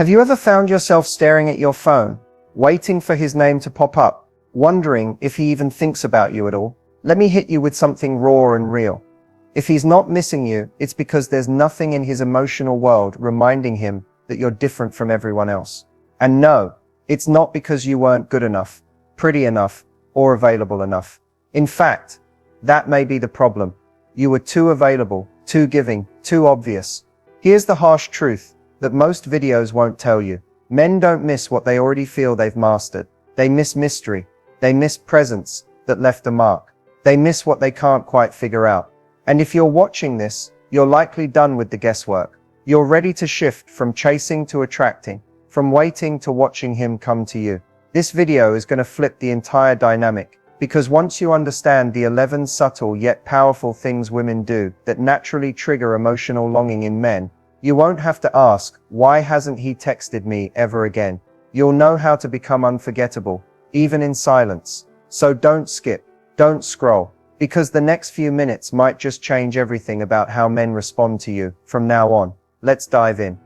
Have you ever found yourself staring at your phone, waiting for his name to pop up, wondering if he even thinks about you at all? Let me hit you with something raw and real. If he's not missing you, it's because there's nothing in his emotional world reminding him that you're different from everyone else. And no, it's not because you weren't good enough, pretty enough, or available enough. In fact, that may be the problem. You were too available, too giving, too obvious. Here's the harsh truth that most videos won't tell you. Men don't miss what they already feel they've mastered. They miss mystery. They miss presence that left a mark. They miss what they can't quite figure out. And if you're watching this, you're likely done with the guesswork. You're ready to shift from chasing to attracting, from waiting to watching him come to you. This video is going to flip the entire dynamic, because once you understand the 11 subtle yet powerful things women do that naturally trigger emotional longing in men, you won't have to ask, why hasn't he texted me ever again? You'll know how to become unforgettable, even in silence. So don't skip, don't scroll, because the next few minutes might just change everything about how men respond to you from now on. Let's dive in.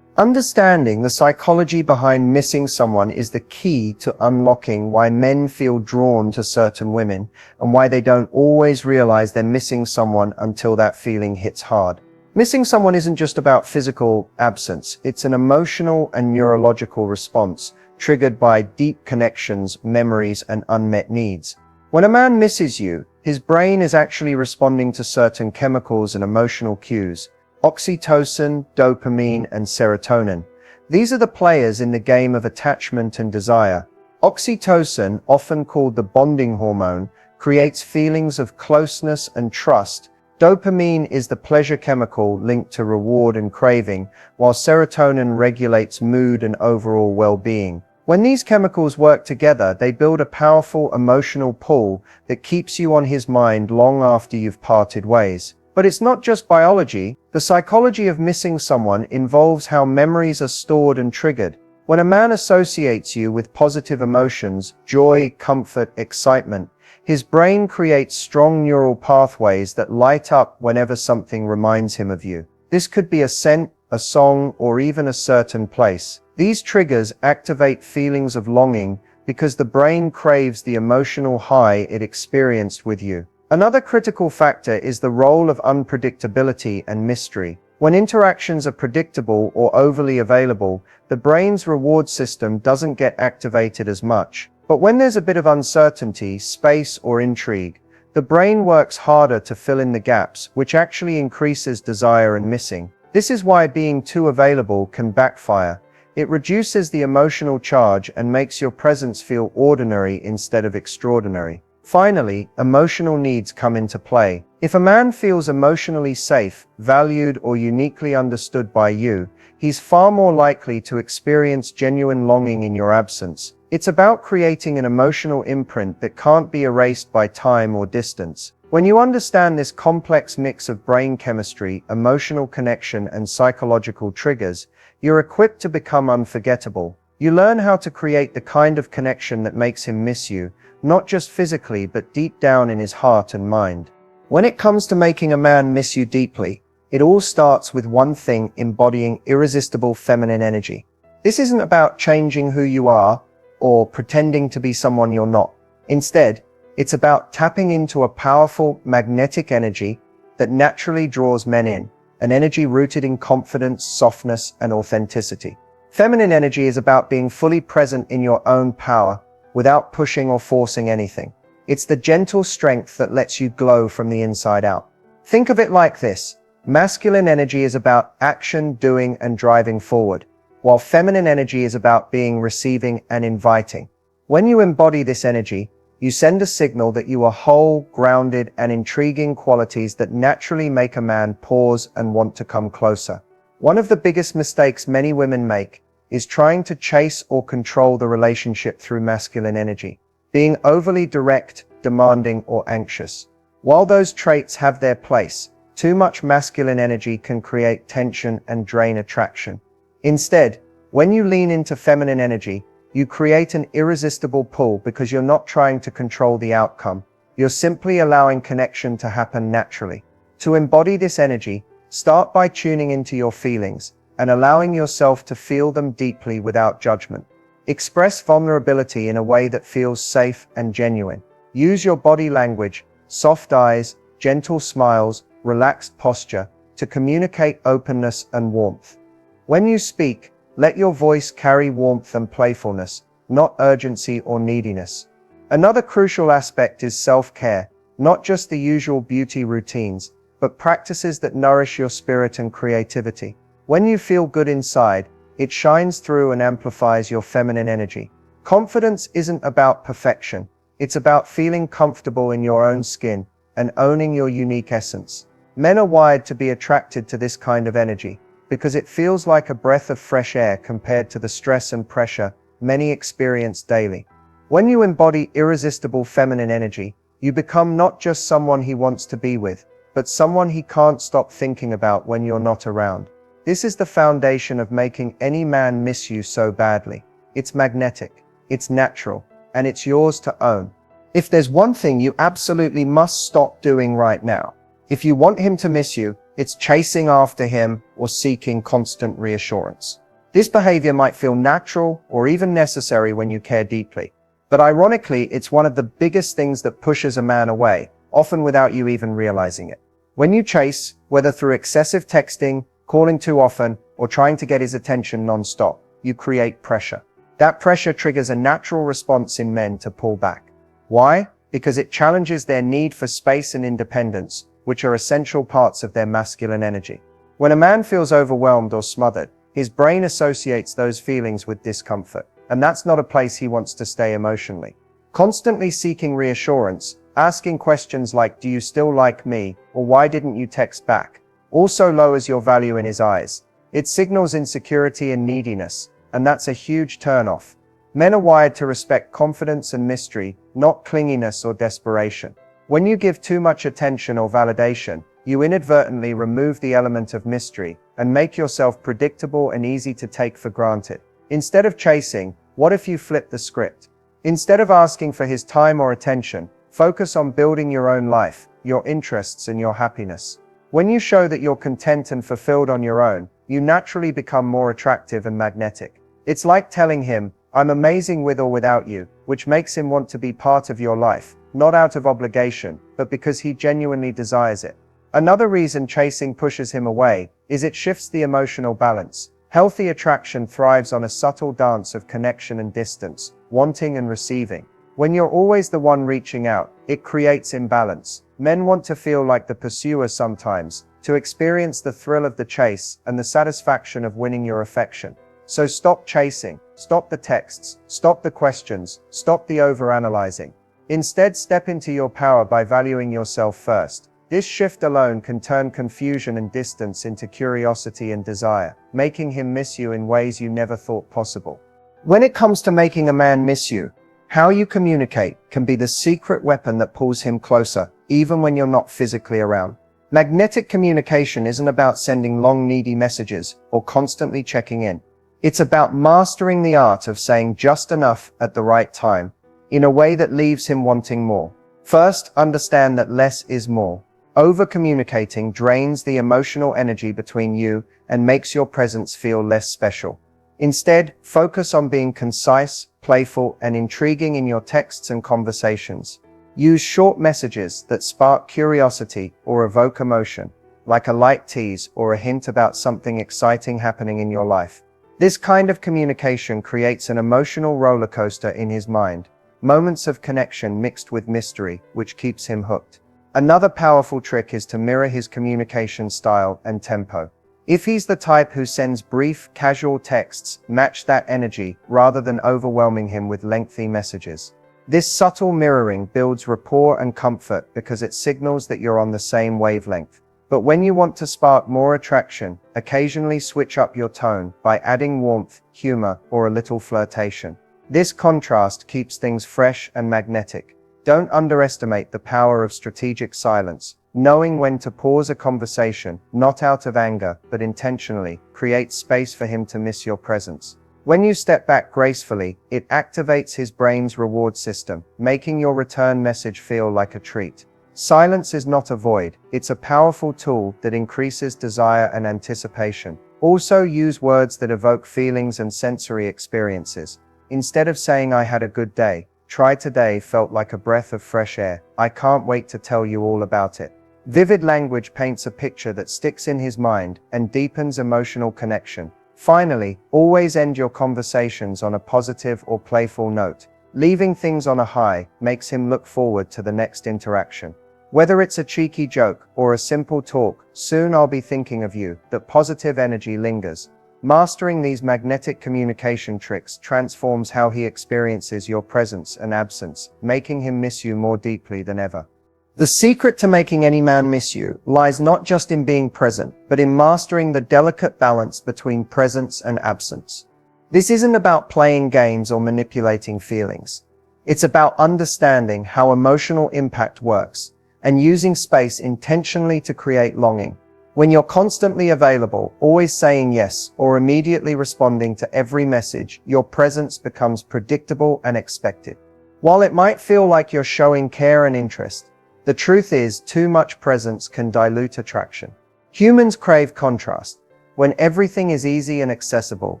Understanding the psychology behind missing someone is the key to unlocking why men feel drawn to certain women and why they don't always realize they're missing someone until that feeling hits hard. Missing someone isn't just about physical absence, it's an emotional and neurological response triggered by deep connections, memories, and unmet needs. When a man misses you, his brain is actually responding to certain chemicals and emotional cues: oxytocin, dopamine, and serotonin. These are the players in the game of attachment and desire. Oxytocin, often called the bonding hormone, creates feelings of closeness and trust. Dopamine is the pleasure chemical linked to reward and craving, while serotonin regulates mood and overall well-being. When these chemicals work together, they build a powerful emotional pull that keeps you on his mind long after you've parted ways. But it's not just biology. The psychology of missing someone involves how memories are stored and triggered. When a man associates you with positive emotions, joy, comfort, excitement, his brain creates strong neural pathways that light up whenever something reminds him of you. This could be a scent, a song, or even a certain place. These triggers activate feelings of longing because the brain craves the emotional high it experienced with you. Another critical factor is the role of unpredictability and mystery. When interactions are predictable or overly available, the brain's reward system doesn't get activated as much. But when there's a bit of uncertainty, space, or intrigue, the brain works harder to fill in the gaps, which actually increases desire and missing. This is why being too available can backfire. It reduces the emotional charge and makes your presence feel ordinary instead of extraordinary. Finally, emotional needs come into play. If a man feels emotionally safe, valued, or uniquely understood by you, he's far more likely to experience genuine longing in your absence. It's about creating an emotional imprint that can't be erased by time or distance. When you understand this complex mix of brain chemistry, emotional connection, and psychological triggers, you're equipped to become unforgettable. You learn how to create the kind of connection that makes him miss you, not just physically but deep down in his heart and mind. When it comes to making a man miss you deeply, it all starts with one thing: embodying irresistible feminine energy. This isn't about changing who you are or pretending to be someone you're not. Instead, it's about tapping into a powerful, magnetic energy that naturally draws men in, an energy rooted in confidence, softness, and authenticity. Feminine energy is about being fully present in your own power, without pushing or forcing anything. It's the gentle strength that lets you glow from the inside out. Think of it like this: masculine energy is about action, doing, and driving forward, while feminine energy is about being receiving and inviting. When you embody this energy, you send a signal that you are whole, grounded, and intriguing, qualities that naturally make a man pause and want to come closer. One of the biggest mistakes many women make is trying to chase or control the relationship through masculine energy, being overly direct, demanding, or anxious. While those traits have their place, too much masculine energy can create tension and drain attraction. Instead, when you lean into feminine energy, you create an irresistible pull because you're not trying to control the outcome. You're simply allowing connection to happen naturally. To embody this energy, start by tuning into your feelings. and allowing yourself to feel them deeply without judgment. Express vulnerability in a way that feels safe and genuine. Use your body language, soft eyes, gentle smiles, relaxed posture, to communicate openness and warmth. When you speak, let your voice carry warmth and playfulness, not urgency or neediness. Another crucial aspect is self-care, not just the usual beauty routines, but practices that nourish your spirit and creativity. When you feel good inside, it shines through and amplifies your feminine energy. Confidence isn't about perfection, it's about feeling comfortable in your own skin and owning your unique essence. Men are wired to be attracted to this kind of energy, because it feels like a breath of fresh air compared to the stress and pressure many experience daily. When you embody irresistible feminine energy, you become not just someone he wants to be with, but someone he can't stop thinking about when you're not around. This is the foundation of making any man miss you so badly. It's magnetic, it's natural, and it's yours to own. If there's one thing you absolutely must stop doing right now, if you want him to miss you, it's chasing after him or seeking constant reassurance. This behavior might feel natural or even necessary when you care deeply, but ironically, it's one of the biggest things that pushes a man away, often without you even realizing it. When you chase, whether through excessive texting, calling too often, or trying to get his attention non-stop, you create pressure. That pressure triggers a natural response in men to pull back. Why? Because it challenges their need for space and independence, which are essential parts of their masculine energy. When a man feels overwhelmed or smothered, his brain associates those feelings with discomfort, and that's not a place he wants to stay emotionally. Constantly seeking reassurance, asking questions like, "Do you still like me?" or "Why didn't you text back?" also lowers your value in his eyes. It signals insecurity and neediness, and that's a huge turnoff. Men are wired to respect confidence and mystery, not clinginess or desperation. When you give too much attention or validation, you inadvertently remove the element of mystery and make yourself predictable and easy to take for granted. Instead of chasing, what if you flip the script? Instead of asking for his time or attention, focus on building your own life, your interests, and your happiness. When you show that you're content and fulfilled on your own, you naturally become more attractive and magnetic. It's like telling him, "I'm amazing with or without you," which makes him want to be part of your life, not out of obligation, but because he genuinely desires it. Another reason chasing pushes him away is it shifts the emotional balance. Healthy attraction thrives on a subtle dance of connection and distance, wanting and receiving. When you're always the one reaching out, it creates imbalance. Men want to feel like the pursuer sometimes, to experience the thrill of the chase and the satisfaction of winning your affection. So stop chasing, stop the texts, stop the questions, stop the overanalyzing. Instead, step into your power by valuing yourself first. This shift alone can turn confusion and distance into curiosity and desire, making him miss you in ways you never thought possible. When it comes to making a man miss you, how you communicate can be the secret weapon that pulls him closer, even when you're not physically around. Magnetic communication isn't about sending long, needy messages or constantly checking in. It's about mastering the art of saying just enough at the right time, in a way that leaves him wanting more. First, understand that less is more. Over-communicating drains the emotional energy between you and makes your presence feel less special. Instead, focus on being concise, playful, and intriguing in your texts and conversations. Use short messages that spark curiosity or evoke emotion, like a light tease or a hint about something exciting happening in your life. This kind of communication creates an emotional roller coaster in his mind, moments of connection mixed with mystery, which keeps him hooked. Another powerful trick is to mirror his communication style and tempo. If he's the type who sends brief, casual texts, match that energy rather than overwhelming him with lengthy messages. This subtle mirroring builds rapport and comfort because it signals that you're on the same wavelength. But when you want to spark more attraction, occasionally switch up your tone by adding warmth, humor, or a little flirtation. This contrast keeps things fresh and magnetic. Don't underestimate the power of strategic silence. Knowing when to pause a conversation, not out of anger, but intentionally, creates space for him to miss your presence. When you step back gracefully, it activates his brain's reward system, making your return message feel like a treat. Silence is not a void, it's a powerful tool that increases desire and anticipation. Also use words that evoke feelings and sensory experiences. Instead of saying I had a good day, try today felt like a breath of fresh air. I can't wait to tell you all about it. Vivid language paints a picture that sticks in his mind and deepens emotional connection. Finally, always end your conversations on a positive or playful note. Leaving things on a high makes him look forward to the next interaction. Whether it's a cheeky joke or a simple talk, soon I'll be thinking of you. That positive energy lingers. Mastering these magnetic communication tricks transforms how he experiences your presence and absence, making him miss you more deeply than ever. The secret to making any man miss you lies not just in being present, but in mastering the delicate balance between presence and absence. This isn't about playing games or manipulating feelings. It's about understanding how emotional impact works and using space intentionally to create longing. When you're constantly available, always saying yes, or immediately responding to every message, your presence becomes predictable and expected. While it might feel like you're showing care and interest, the truth is too much presence can dilute attraction. Humans crave contrast. When everything is easy and accessible,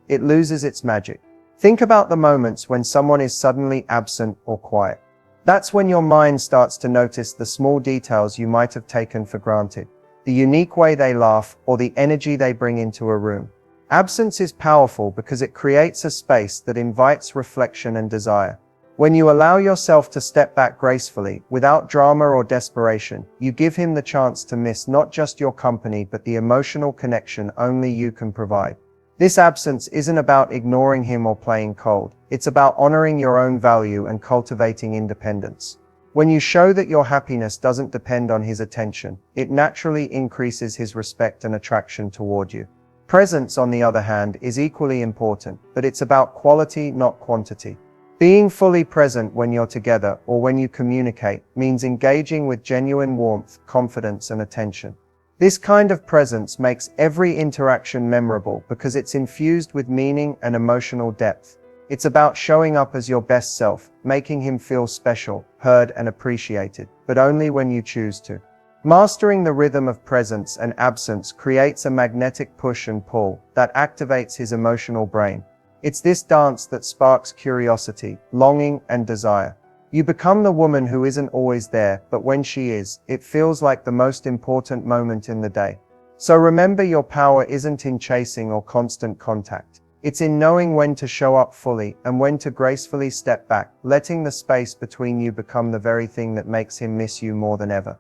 it loses its magic. Think about the moments when someone is suddenly absent or quiet. That's when your mind starts to notice the small details you might have taken for granted. The unique way they laugh, or the energy they bring into a room. Absence is powerful because it creates a space that invites reflection and desire. When you allow yourself to step back gracefully, without drama or desperation, you give him the chance to miss not just your company but the emotional connection only you can provide. This absence isn't about ignoring him or playing cold. It's about honoring your own value and cultivating independence. When you show that your happiness doesn't depend on his attention, it naturally increases his respect and attraction toward you. Presence, on the other hand, is equally important, but it's about quality, not quantity. Being fully present when you're together or when you communicate means engaging with genuine warmth, confidence, and attention. This kind of presence makes every interaction memorable because it's infused with meaning and emotional depth. It's about showing up as your best self, making him feel special, heard, and appreciated, but only when you choose to. Mastering the rhythm of presence and absence creates a magnetic push and pull that activates his emotional brain. It's this dance that sparks curiosity, longing, and desire. You become the woman who isn't always there, but when she is, it feels like the most important moment in the day. So remember, your power isn't in chasing or constant contact. It's in knowing when to show up fully and when to gracefully step back, letting the space between you become the very thing that makes him miss you more than ever.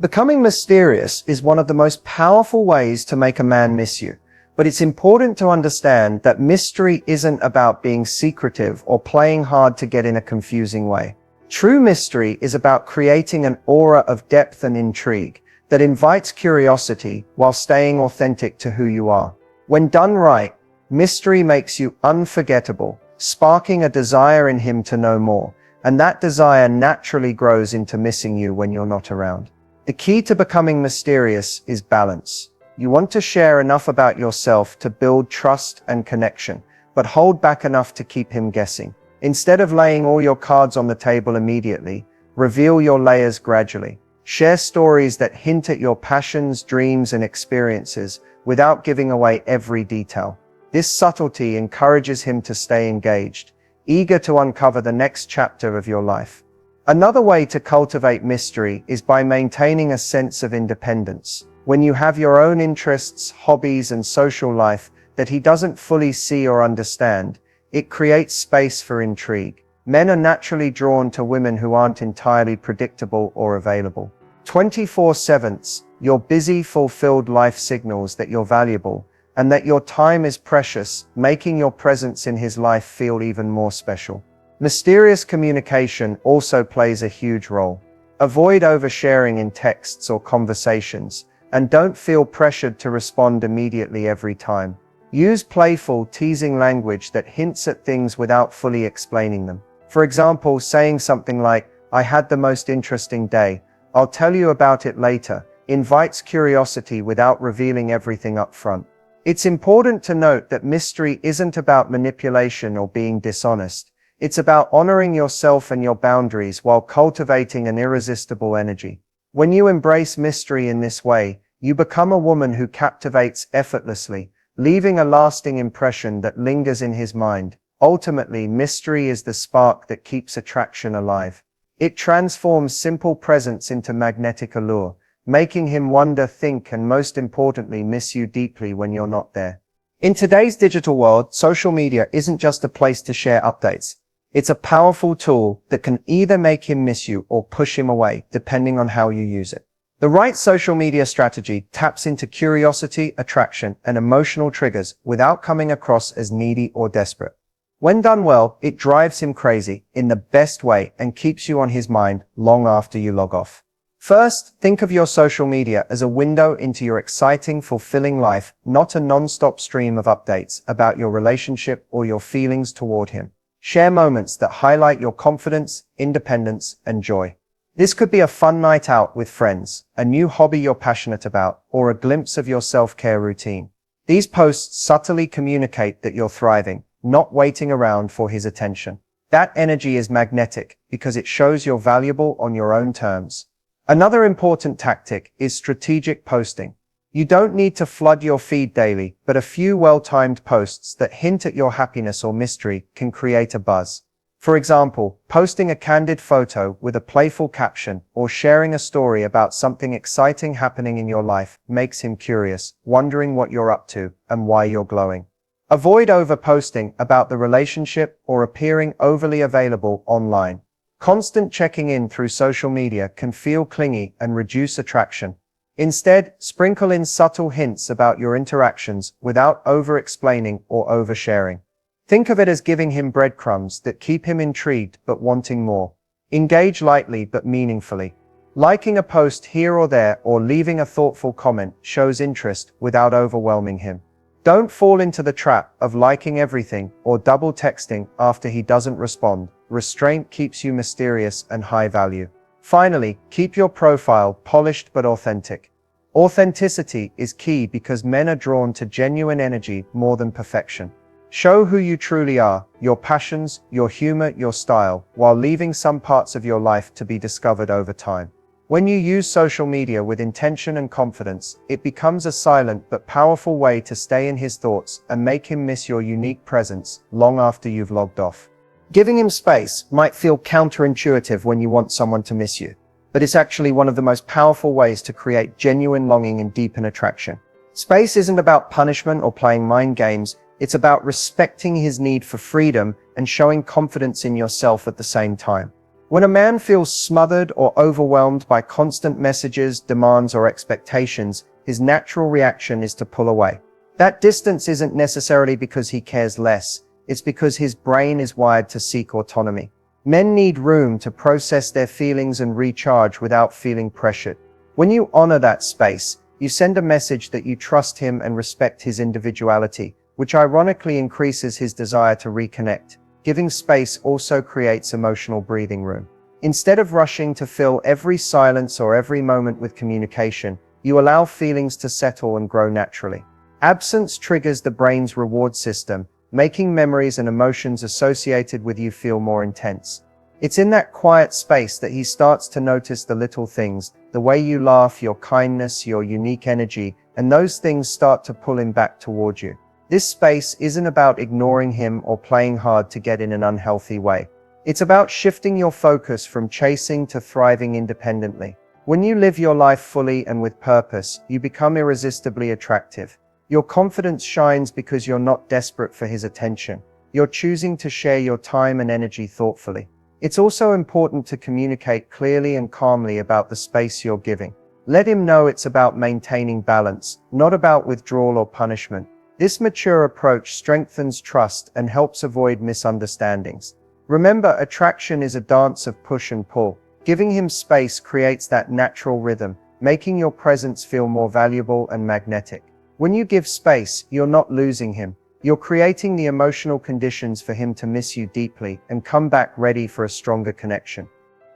Becoming mysterious is one of the most powerful ways to make a man miss you. But it's important to understand that mystery isn't about being secretive or playing hard to get in a confusing way. True mystery is about creating an aura of depth and intrigue that invites curiosity while staying authentic to who you are. When done right, mystery makes you unforgettable, sparking a desire in him to know more, and that desire naturally grows into missing you when you're not around. The key to becoming mysterious is balance. You want to share enough about yourself to build trust and connection, but hold back enough to keep him guessing. Instead of laying all your cards on the table immediately, reveal your layers gradually. Share stories that hint at your passions, dreams, and experiences without giving away every detail. This subtlety encourages him to stay engaged, eager to uncover the next chapter of your life. Another way to cultivate mystery is by maintaining a sense of independence. When you have your own interests, hobbies, and social life that he doesn't fully see or understand, it creates space for intrigue. Men are naturally drawn to women who aren't entirely predictable or available. 24/7, your busy, fulfilled life signals that you're valuable and that your time is precious, making your presence in his life feel even more special. Mysterious communication also plays a huge role. Avoid oversharing in texts or conversations, and don't feel pressured to respond immediately every time. Use playful, teasing language that hints at things without fully explaining them. For example, saying something like, "I had the most interesting day, I'll tell you about it later," invites curiosity without revealing everything up front. It's important to note that mystery isn't about manipulation or being dishonest. It's about honoring yourself and your boundaries while cultivating an irresistible energy. When you embrace mystery in this way, you become a woman who captivates effortlessly, leaving a lasting impression that lingers in his mind. Ultimately, mystery is the spark that keeps attraction alive. It transforms simple presence into magnetic allure, making him wonder, think, and most importantly, miss you deeply when you're not there. In today's digital world, social media isn't just a place to share updates. It's a powerful tool that can either make him miss you or push him away, depending on how you use it. The right social media strategy taps into curiosity, attraction, and emotional triggers without coming across as needy or desperate. When done well, it drives him crazy in the best way and keeps you on his mind long after you log off. First, think of your social media as a window into your exciting, fulfilling life, not a non-stop stream of updates about your relationship or your feelings toward him. Share moments that highlight your confidence, independence, and joy. This could be a fun night out with friends, a new hobby you're passionate about, or a glimpse of your self-care routine. These posts subtly communicate that you're thriving, not waiting around for his attention. That energy is magnetic because it shows you're valuable on your own terms. Another important tactic is strategic posting. You don't need to flood your feed daily, but a few well-timed posts that hint at your happiness or mystery can create a buzz. For example, posting a candid photo with a playful caption or sharing a story about something exciting happening in your life makes him curious, wondering what you're up to and why you're glowing. Avoid over-posting about the relationship or appearing overly available online. Constant checking in through social media can feel clingy and reduce attraction. Instead, sprinkle in subtle hints about your interactions without over-explaining or oversharing. Think of it as giving him breadcrumbs that keep him intrigued but wanting more. Engage lightly but meaningfully. Liking a post here or there or leaving a thoughtful comment shows interest without overwhelming him. Don't fall into the trap of liking everything or double texting after he doesn't respond. Restraint keeps you mysterious and high value. Finally, keep your profile polished but authentic. Authenticity is key because men are drawn to genuine energy more than perfection. Show who you truly are, your passions, your humor, your style, while leaving some parts of your life to be discovered over time. When you use social media with intention and confidence, it becomes a silent but powerful way to stay in his thoughts and make him miss your unique presence long after you've logged off. Giving him space might feel counterintuitive when you want someone to miss you, but it's actually one of the most powerful ways to create genuine longing and deepen attraction. Space isn't about punishment or playing mind games, it's about respecting his need for freedom and showing confidence in yourself at the same time. When a man feels smothered or overwhelmed by constant messages, demands, or expectations, his natural reaction is to pull away. That distance isn't necessarily because he cares less, it's because his brain is wired to seek autonomy. Men need room to process their feelings and recharge without feeling pressured. When you honor that space, you send a message that you trust him and respect his individuality, which ironically increases his desire to reconnect. Giving space also creates emotional breathing room. Instead of rushing to fill every silence or every moment with communication, you allow feelings to settle and grow naturally. Absence triggers the brain's reward system, making memories and emotions associated with you feel more intense. It's in that quiet space that he starts to notice the little things, the way you laugh, your kindness, your unique energy, and those things start to pull him back toward you. This space isn't about ignoring him or playing hard to get in an unhealthy way. It's about shifting your focus from chasing to thriving independently. When you live your life fully and with purpose, you become irresistibly attractive. Your confidence shines because you're not desperate for his attention. You're choosing to share your time and energy thoughtfully. It's also important to communicate clearly and calmly about the space you're giving. Let him know it's about maintaining balance, not about withdrawal or punishment. This mature approach strengthens trust and helps avoid misunderstandings. Remember, attraction is a dance of push and pull. Giving him space creates that natural rhythm, making your presence feel more valuable and magnetic. When you give space, you're not losing him. You're creating the emotional conditions for him to miss you deeply and come back ready for a stronger connection.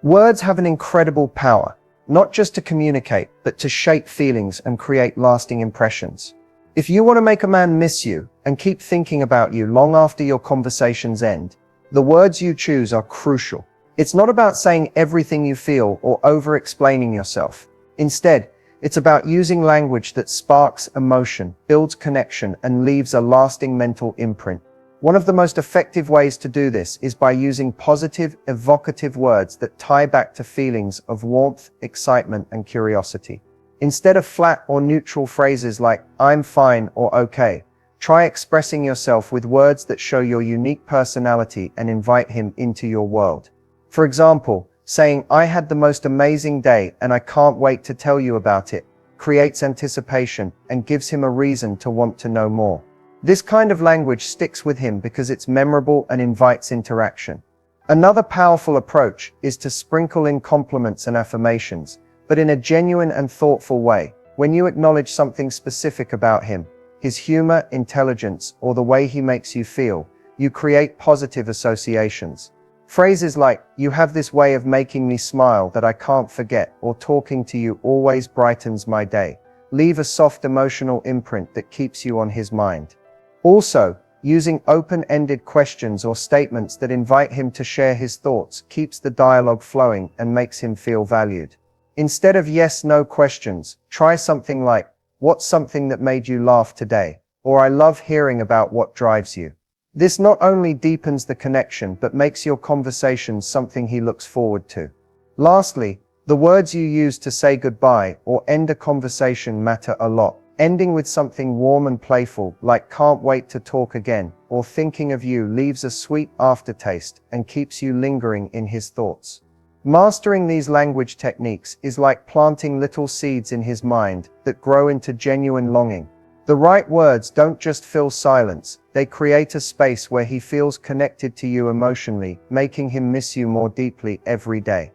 Words have an incredible power, not just to communicate, but to shape feelings and create lasting impressions. If you want to make a man miss you and keep thinking about you long after your conversations end, the words you choose are crucial. It's not about saying everything you feel or over-explaining yourself. Instead, It's about using language that sparks emotion, builds connection, and leaves a lasting mental imprint. One of the most effective ways to do this is by using positive, evocative words that tie back to feelings of warmth, excitement, and curiosity. Instead of flat or neutral phrases like, "I'm fine" or "okay," try expressing yourself with words that show your unique personality and invite him into your world. For example, saying, "I had the most amazing day and I can't wait to tell you about it," creates anticipation and gives him a reason to want to know more. This kind of language sticks with him because it's memorable and invites interaction. Another powerful approach is to sprinkle in compliments and affirmations, but in a genuine and thoughtful way. When you acknowledge something specific about him, his humor, intelligence, or the way he makes you feel, you create positive associations. Phrases like, "You have this way of making me smile that I can't forget," or "Talking to you always brightens my day," leave a soft emotional imprint that keeps you on his mind. Also, using open-ended questions or statements that invite him to share his thoughts keeps the dialogue flowing and makes him feel valued. Instead of yes/no questions, try something like, "What's something that made you laugh today?" Or "I love hearing about what drives you." This not only deepens the connection but makes your conversation something he looks forward to. Lastly, the words you use to say goodbye or end a conversation matter a lot. Ending with something warm and playful like "Can't wait to talk again" or "Thinking of you" leaves a sweet aftertaste and keeps you lingering in his thoughts. Mastering these language techniques is like planting little seeds in his mind that grow into genuine longing. The right words don't just fill silence, they create a space where he feels connected to you emotionally, making him miss you more deeply every day.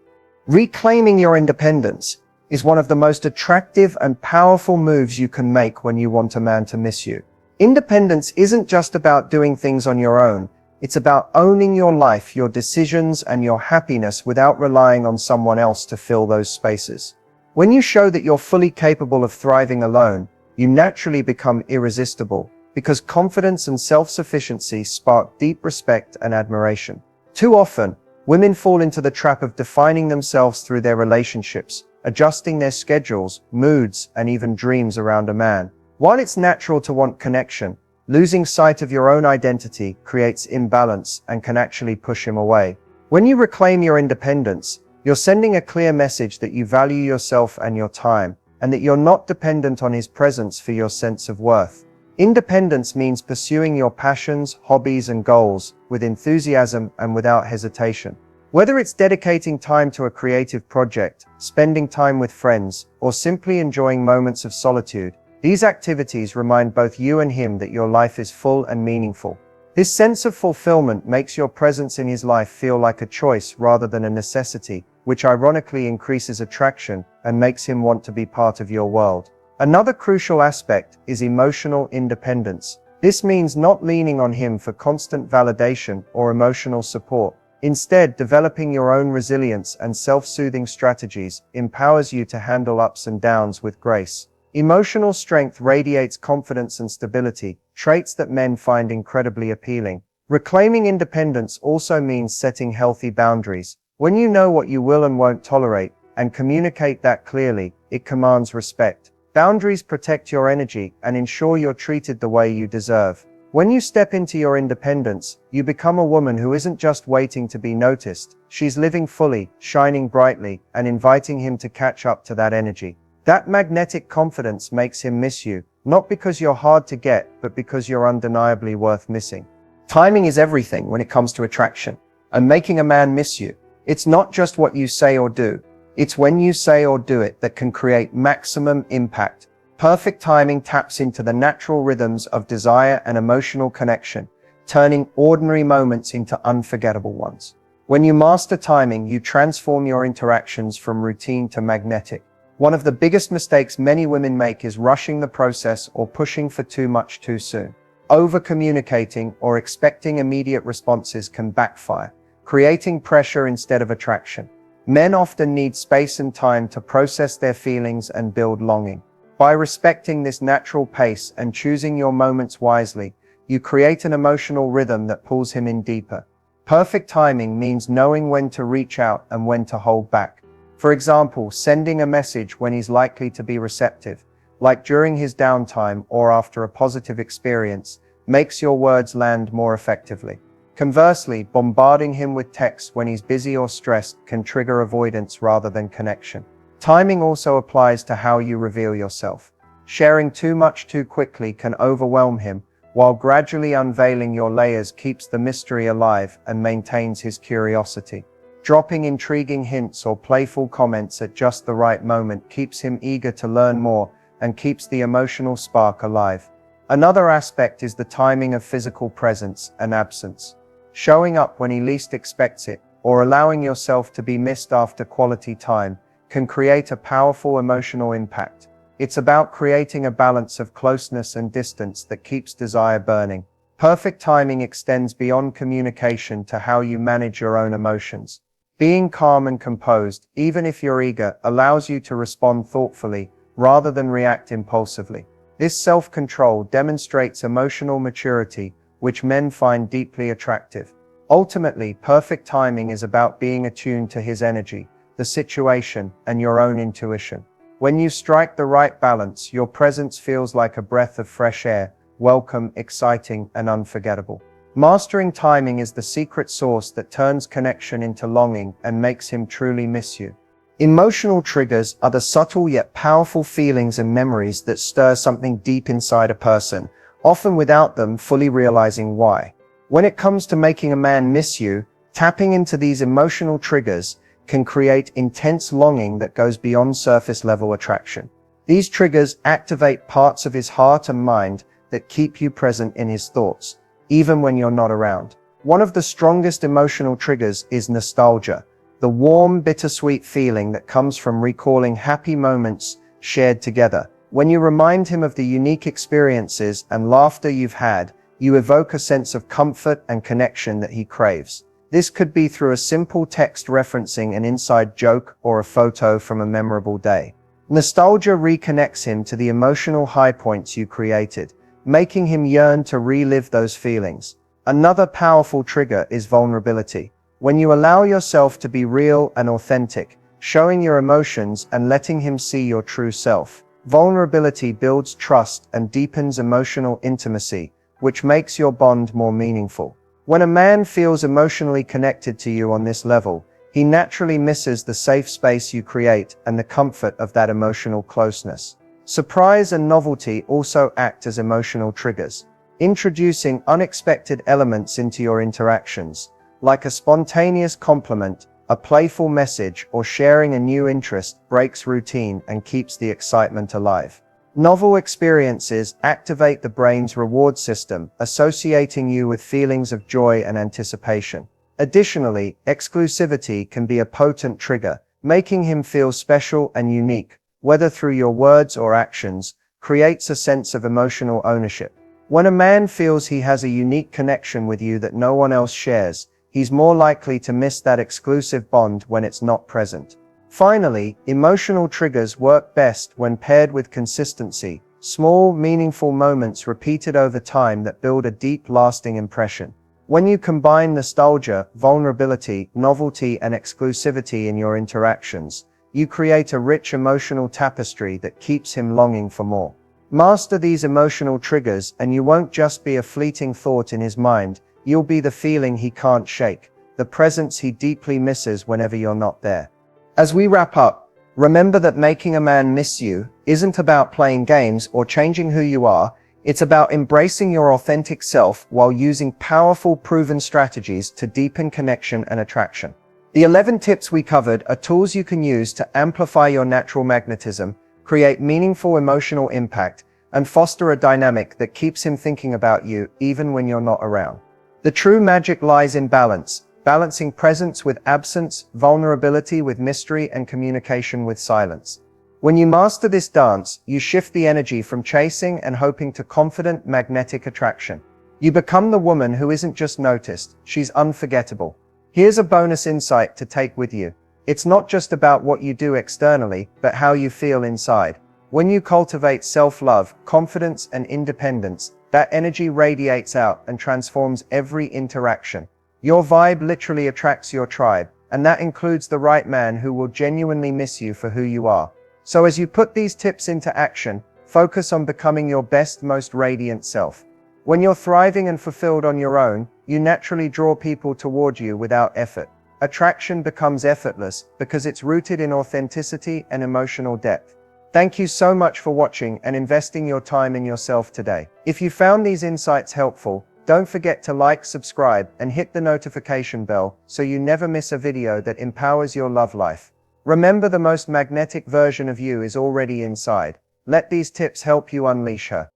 Reclaiming your independence is one of the most attractive and powerful moves you can make when you want a man to miss you. Independence isn't just about doing things on your own, it's about owning your life, your decisions, and your happiness without relying on someone else to fill those spaces. When you show that you're fully capable of thriving alone, you naturally become irresistible, because confidence and self-sufficiency spark deep respect and admiration. Too often, women fall into the trap of defining themselves through their relationships, adjusting their schedules, moods, and even dreams around a man. While it's natural to want connection, losing sight of your own identity creates imbalance and can actually push him away. When you reclaim your independence, you're sending a clear message that you value yourself and your time, and that you're not dependent on his presence for your sense of worth. Independence means pursuing your passions, hobbies, and goals with enthusiasm and without hesitation. Whether it's dedicating time to a creative project, spending time with friends, or simply enjoying moments of solitude, these activities remind both you and him that your life is full and meaningful. This sense of fulfillment makes your presence in his life feel like a choice rather than a necessity, which ironically increases attraction and makes him want to be part of your world. Another crucial aspect is emotional independence. This means not leaning on him for constant validation or emotional support. Instead, developing your own resilience and self-soothing strategies empowers you to handle ups and downs with grace. Emotional strength radiates confidence and stability, traits that men find incredibly appealing. Reclaiming independence also means setting healthy boundaries. When you know what you will and won't tolerate, and communicate that clearly, it commands respect. Boundaries protect your energy and ensure you're treated the way you deserve. When you step into your independence, you become a woman who isn't just waiting to be noticed, she's living fully, shining brightly, and inviting him to catch up to that energy. That magnetic confidence makes him miss you, not because you're hard to get, but because you're undeniably worth missing. Timing is everything when it comes to attraction, and making a man miss you. It's not just what you say or do, it's when you say or do it that can create maximum impact. Perfect timing taps into the natural rhythms of desire and emotional connection, turning ordinary moments into unforgettable ones. When you master timing, you transform your interactions from routine to magnetic. One of the biggest mistakes many women make is rushing the process or pushing for too much too soon. Over-communicating or expecting immediate responses can backfire, creating pressure instead of attraction. Men often need space and time to process their feelings and build longing. By respecting this natural pace and choosing your moments wisely, you create an emotional rhythm that pulls him in deeper. Perfect timing means knowing when to reach out and when to hold back. For example, sending a message when he's likely to be receptive, like during his downtime or after a positive experience, makes your words land more effectively. Conversely, bombarding him with texts when he's busy or stressed can trigger avoidance rather than connection. Timing also applies to how you reveal yourself. Sharing too much too quickly can overwhelm him, while gradually unveiling your layers keeps the mystery alive and maintains his curiosity. Dropping intriguing hints or playful comments at just the right moment keeps him eager to learn more and keeps the emotional spark alive. Another aspect is the timing of physical presence and absence. Showing up when he least expects it, or allowing yourself to be missed after quality time, can create a powerful emotional impact. It's about creating a balance of closeness and distance that keeps desire burning. Perfect timing extends beyond communication to how you manage your own emotions. Being calm and composed, even if you're eager, allows you to respond thoughtfully rather than react impulsively. This self-control demonstrates emotional maturity, which men find deeply attractive. Ultimately, perfect timing is about being attuned to his energy, the situation, and your own intuition. When you strike the right balance, your presence feels like a breath of fresh air, welcome, exciting, and unforgettable. Mastering timing is the secret sauce that turns connection into longing and makes him truly miss you. Emotional triggers are the subtle yet powerful feelings and memories that stir something deep inside a person, often without them fully realizing why. When it comes to making a man miss you, tapping into these emotional triggers can create intense longing that goes beyond surface-level attraction. These triggers activate parts of his heart and mind that keep you present in his thoughts, even when you're not around. One of the strongest emotional triggers is nostalgia, the warm, bittersweet feeling that comes from recalling happy moments shared together. When you remind him of the unique experiences and laughter you've had, you evoke a sense of comfort and connection that he craves. This could be through a simple text referencing an inside joke or a photo from a memorable day. Nostalgia reconnects him to the emotional high points you created, making him yearn to relive those feelings. Another powerful trigger is vulnerability. When you allow yourself to be real and authentic, showing your emotions and letting him see your true self, vulnerability builds trust and deepens emotional intimacy, which makes your bond more meaningful. When a man feels emotionally connected to you on this level, he naturally misses the safe space you create and the comfort of that emotional closeness. Surprise and novelty also act as emotional triggers, introducing unexpected elements into your interactions, like a spontaneous compliment, a playful message, or sharing a new interest, breaks routine and keeps the excitement alive. Novel experiences activate the brain's reward system, associating you with feelings of joy and anticipation. Additionally, exclusivity can be a potent trigger, making him feel special and unique, whether through your words or actions, creates a sense of emotional ownership. When a man feels he has a unique connection with you that no one else shares, he's more likely to miss that exclusive bond when it's not present. Finally, emotional triggers work best when paired with consistency, small, meaningful moments repeated over time that build a deep, lasting impression. When you combine nostalgia, vulnerability, novelty, and exclusivity in your interactions, you create a rich emotional tapestry that keeps him longing for more. Master these emotional triggers and you won't just be a fleeting thought in his mind, you'll be the feeling he can't shake, the presence he deeply misses whenever you're not there. As we wrap up, remember that making a man miss you isn't about playing games or changing who you are, it's about embracing your authentic self while using powerful, proven strategies to deepen connection and attraction. The 11 tips we covered are tools you can use to amplify your natural magnetism, create meaningful emotional impact, and foster a dynamic that keeps him thinking about you even when you're not around. The true magic lies in balance, balancing presence with absence, vulnerability with mystery, and communication with silence. When you master this dance, you shift the energy from chasing and hoping to confident, magnetic attraction. You become the woman who isn't just noticed, she's unforgettable. Here's a bonus insight to take with you. It's not just about what you do externally, but how you feel inside. When you cultivate self-love, confidence, and independence, that energy radiates out and transforms every interaction. Your vibe literally attracts your tribe, and that includes the right man who will genuinely miss you for who you are. So as you put these tips into action, focus on becoming your best, most radiant self. When you're thriving and fulfilled on your own, you naturally draw people toward you without effort. Attraction becomes effortless because it's rooted in authenticity and emotional depth. Thank you so much for watching and investing your time in yourself today. If you found these insights helpful, don't forget to like, subscribe, and hit the notification bell so you never miss a video that empowers your love life. Remember, the most magnetic version of you is already inside. Let these tips help you unleash her.